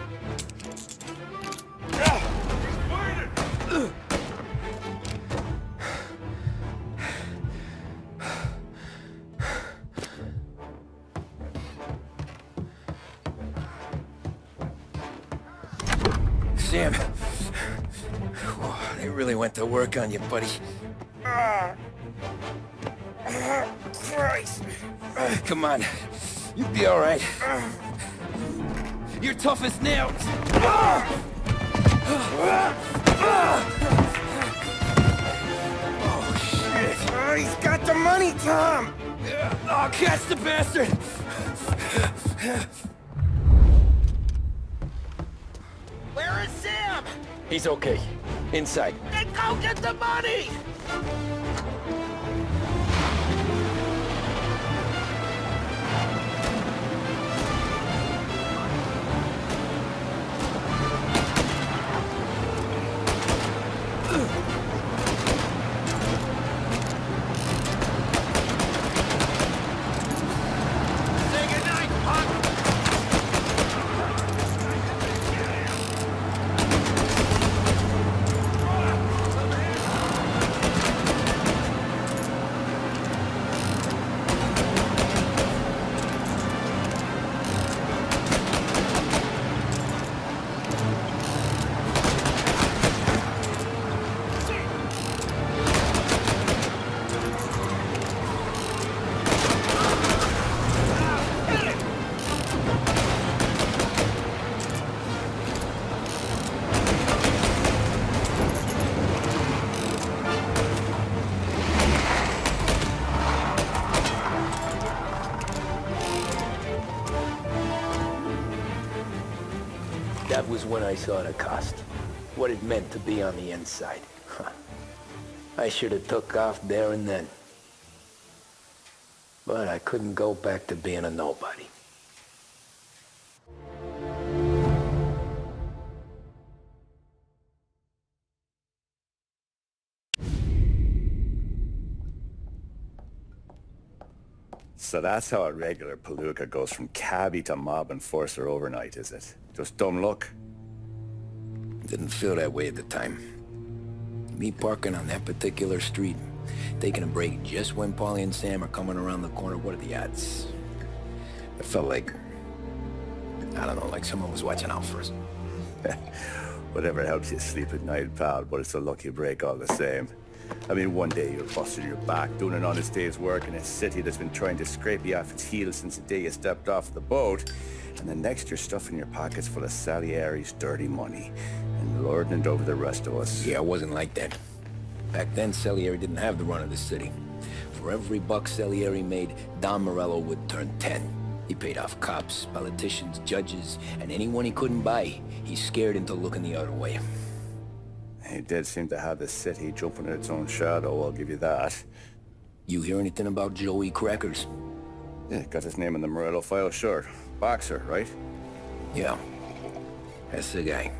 Sam, they really went to work on you, buddy. Christ. Come on, you'll be all right. You're tough as nails. Oh, shit. Oh, he's got the money, Tom! Oh, catch the bastard! Where is Sam? He's okay. Inside. Then go get the money! That was when I saw the cost. What it meant to be on the inside. I should have took off there and then. But I couldn't go back to being a nobody. So that's how a regular palooka goes from cabbie to mob enforcer overnight, is it? Just dumb luck? Didn't feel that way at the time. Me parking on that particular street, taking a break just when Paulie and Sam are coming around the corner, what are the odds? It felt like, I don't know, like someone was watching out for us. Whatever helps you sleep at night, pal, but it's a lucky break all the same. I mean, one day you're busting your back, doing an honest day's work in a city that's been trying to scrape you off its heels since the day you stepped off the boat, and the next you're stuffing your pockets full of Salieri's dirty money and lording it over the rest of us. Yeah, it wasn't like that. Back then, Salieri didn't have the run of the city. For every buck Salieri made, Don Morello would turn 10. He paid off cops, politicians, judges, and anyone he couldn't buy, he scared into looking the other way. He did seem to have the city jumping in its own shadow, I'll give you that. You hear anything about Joey Crackers? Yeah, got his name in the Morello file, sure. Boxer, right? Yeah, that's the guy.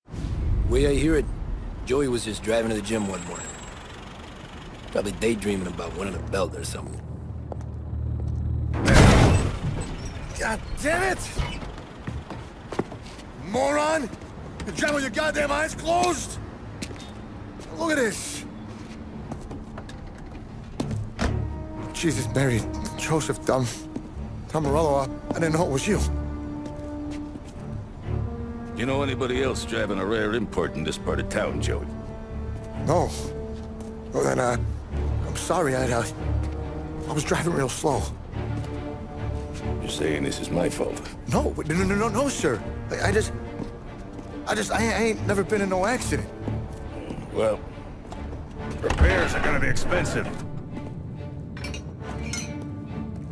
The way I hear it, Joey was just driving to the gym one morning. Probably daydreaming about winning a belt or something. God damn it! Moron! You're driving with your goddamn eyes closed? Look at this! Jesus, Mary, Joseph, Tom Morello, I didn't know it was you. You know anybody else driving a rare import in this part of town, Joey? No. Well then, I'm sorry, I was driving real slow. You're saying this is my fault? No, no, sir. I ain't never been in no accident. Well, repairs are gonna be expensive.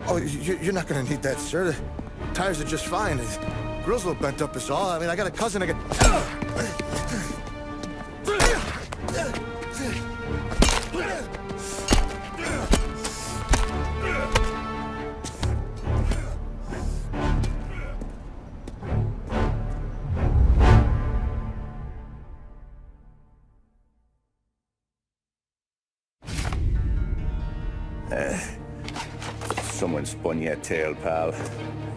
Oh, you're not gonna need that, sir. The tires are just fine. The grill's a little bent up is all. I mean, I got a cousin I got... Someone spun you a tail, pal.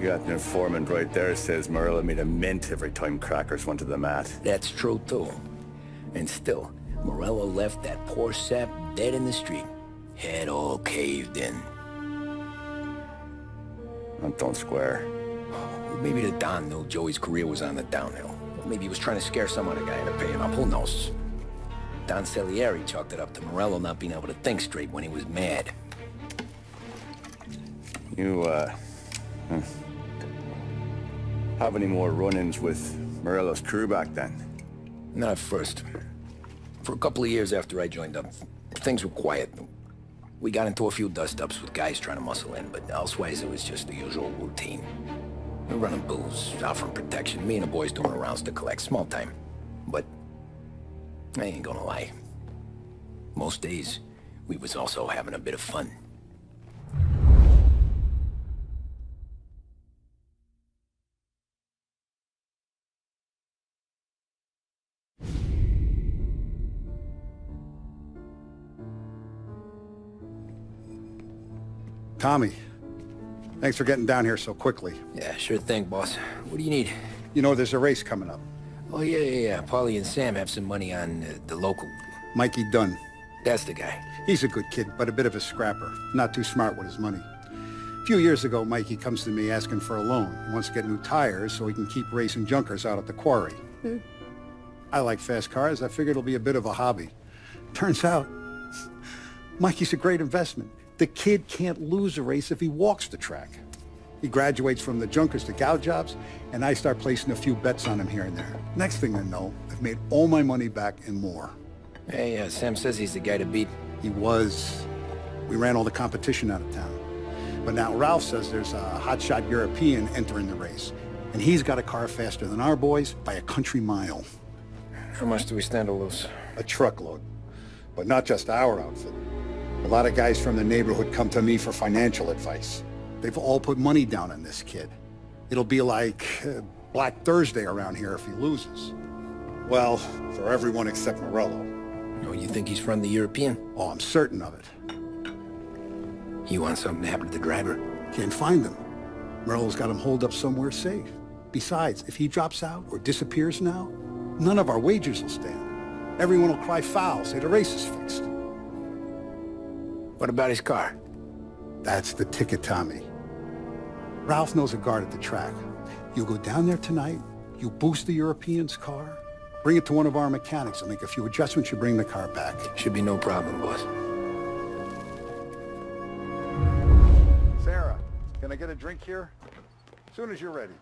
You got an informant right there says Morello made a mint every time crackers went to the mat. That's true, too. And still, Morello left that poor sap dead in the street. Head all caved in. That don't square. Maybe the Don knew Joey's career was on the downhill. Maybe he was trying to scare some other guy into paying up. Who knows? Don Salieri chalked it up to Morello not being able to think straight when he was mad. You, have any more run-ins with Morello's crew back then? Not at first. For a couple of years after I joined up, things were quiet. We got into a few dust-ups with guys trying to muscle in, but elsewise it was just the usual routine. We were running booze, offering protection, me and the boys doing rounds to collect, small time. But I ain't gonna lie. Most days, we was also having a bit of fun. Tommy, thanks for getting down here so quickly. Yeah, sure thing, boss. What do you need? You know there's a race coming up. Oh, yeah. Paulie and Sam have some money on the local... Mikey Dunn. That's the guy. He's a good kid, but a bit of a scrapper. Not too smart with his money. A few years ago, Mikey comes to me asking for a loan. He wants to get new tires so he can keep racing junkers out at the quarry. I like fast cars. I figured it'll be a bit of a hobby. Turns out, Mikey's a great investment. The kid can't lose a race if he walks the track. He graduates from the junkers to gal jobs, and I start placing a few bets on him here and there. Next thing I know, I've made all my money back and more. Hey, Sam says he's the guy to beat. He was. We ran all the competition out of town. But now Ralph says there's a hotshot European entering the race, and he's got a car faster than our boys by a country mile. How much do we stand to lose? A truckload. But not just our outfit. A lot of guys from the neighborhood come to me for financial advice. They've all put money down on this kid. It'll be like Black Thursday around here if he loses. Well, for everyone except Morello. Oh, you think he's from the European? Oh, I'm certain of it. You want something to happen to the driver? Can't find him. Morello's got him holed up somewhere safe. Besides, if he drops out or disappears now, none of our wagers will stand. Everyone will cry foul, say the race is fixed. What about his car? That's the ticket, Tommy. Ralph knows a guard at the track. You go down there tonight, you boost the European's car, bring it to one of our mechanics, and make a few adjustments, you bring the car back. Should be no problem, boss. Sarah, can I get a drink here? As soon as you're ready.